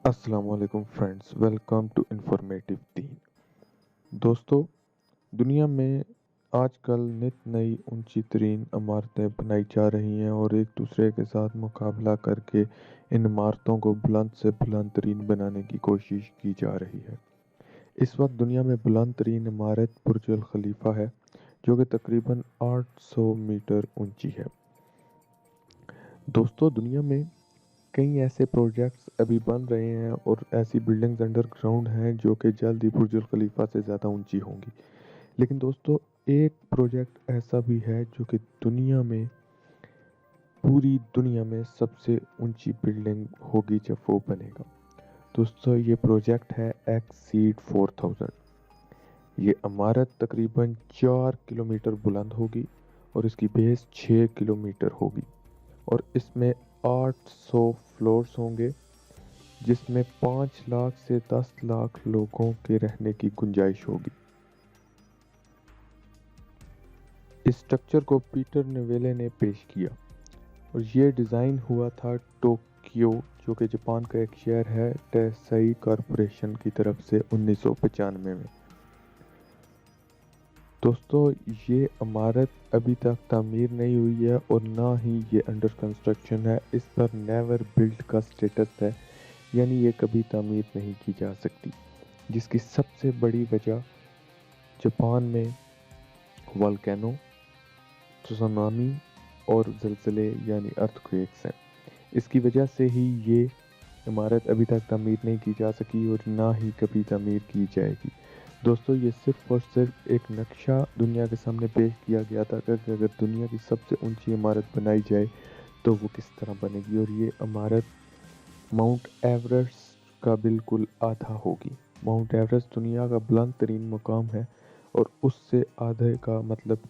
अस्सलाम वालेकुम friends, welcome to informative दीन। दोस्तों, दुनिया में आजकल नित नई ऊंची तरीन इमारतें बनाई जा रही हैं और एक दूसरे के साथ मुकाबला करके इन इमारतों को बुलंद से बुलंद तरीन बनाने की कोशिश की जा रही है। इस वक्त दुनिया में बुलंद तरीन इमारत बुर्ज अल खलीफा है, जो कि तकरीबन 800 मीटर ऊंची है। दोस्तों, दुनिया में कई ऐसे प्रोजेक्ट्स अभी बन रहे हैं और ऐसी बिल्डिंग्स अंडरग्राउंड हैं जो कि जल्द ही बुर्ज खलीफा से ज़्यादा ऊंची होंगी। लेकिन दोस्तों, एक प्रोजेक्ट ऐसा भी है जो कि पूरी दुनिया में सबसे ऊंची बिल्डिंग होगी जब वो बनेगा। दोस्तों, ये प्रोजेक्ट है एक्सीड 4000। ये इमारत तकरीबन 4 किलोमीटर बुलंद होगी और इसकी बेस 6 किलोमीटर होगी और इसमें 800 फ्लोर्स होंगे, जिसमें 5 लाख से 10 लाख लोगों के रहने की गुंजाइश होगी। इस स्ट्रक्चर को पीटर नवेले ने पेश किया और ये डिज़ाइन हुआ था टोक्यो, जो कि जापान का एक शहर है, टेसाई कॉरपोरेशन की तरफ से 1995 में। दोस्तों, ये इमारत अभी तक तामीर नहीं हुई है और ना ही ये अंडर कंस्ट्रक्शन है। इस पर नेवर बिल्ट का स्टेटस है, यानी ये कभी तामीर नहीं की जा सकती, जिसकी सबसे बड़ी वजह जापान में वोल्केनो, सुनामी और ज़लज़ले यानी अर्थक्वेक्स हैं। इसकी वजह से ही ये इमारत अभी तक तामीर नहीं की जा सकी और ना ही कभी तामीर की जाएगी। दोस्तों, ये सिर्फ और सिर्फ एक नक्शा दुनिया के सामने पेश किया गया था कि अगर दुनिया की सबसे ऊंची इमारत बनाई जाए तो वो किस तरह बनेगी, और ये इमारत माउंट एवरेस्ट का बिल्कुल आधा होगी। माउंट एवरेस्ट दुनिया का बुलंद तरीन मुकाम है और उससे आधे का मतलब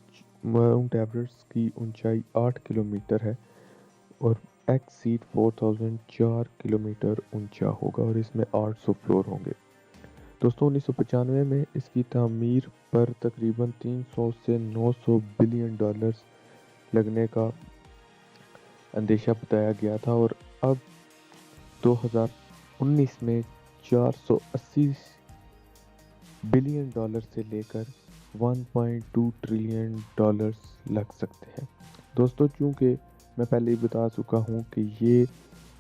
माउंट एवरेस्ट की ऊंचाई 8 किलोमीटर है और एक्सीड 4000 4 किलोमीटर ऊंचा होगा और इसमें 800 फ्लोर होंगे। दोस्तों, 1995 में इसकी तामीर पर तकरीबन 300 से 900 बिलियन डॉलर्स लगने का अंदेशा बताया गया था और अब 2019 में 480 बिलियन डॉलर से लेकर 1.2 ट्रिलियन डॉलर्स लग सकते हैं। दोस्तों, चूँकि मैं पहले ही बता चुका हूँ कि ये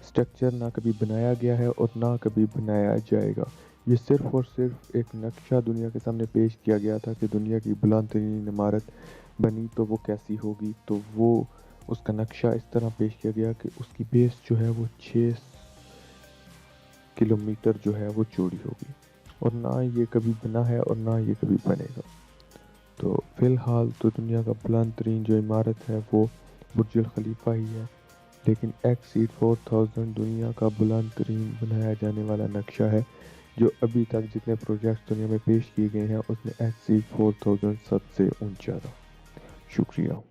स्ट्रक्चर ना कभी बनाया गया है और ना कभी बनाया जाएगा। ये सिर्फ और सिर्फ एक नक्शा दुनिया के सामने पेश किया गया था कि दुनिया की बुलंद तरीन इमारत बनी तो वो कैसी होगी। तो वो उसका नक्शा इस तरह पेश किया गया कि उसकी बेस जो है वो 6 किलोमीटर जो है वो चौड़ी होगी और ना ये कभी बना है और ना ये कभी बनेगा। तो फ़िलहाल तो दुनिया का बुलंद तरीन जो इमारत है वो बुर्ज अल खलीफा ही है, लेकिन एक्सीड 4000 दुनिया का बुलंद तरीन बनाया जाने वाला नक्शा है, जो अभी तक जितने प्रोजेक्ट्स दुनिया में पेश किए गए हैं उसमें एक्सीड 4000 सबसे ऊंचा था। शुक्रिया।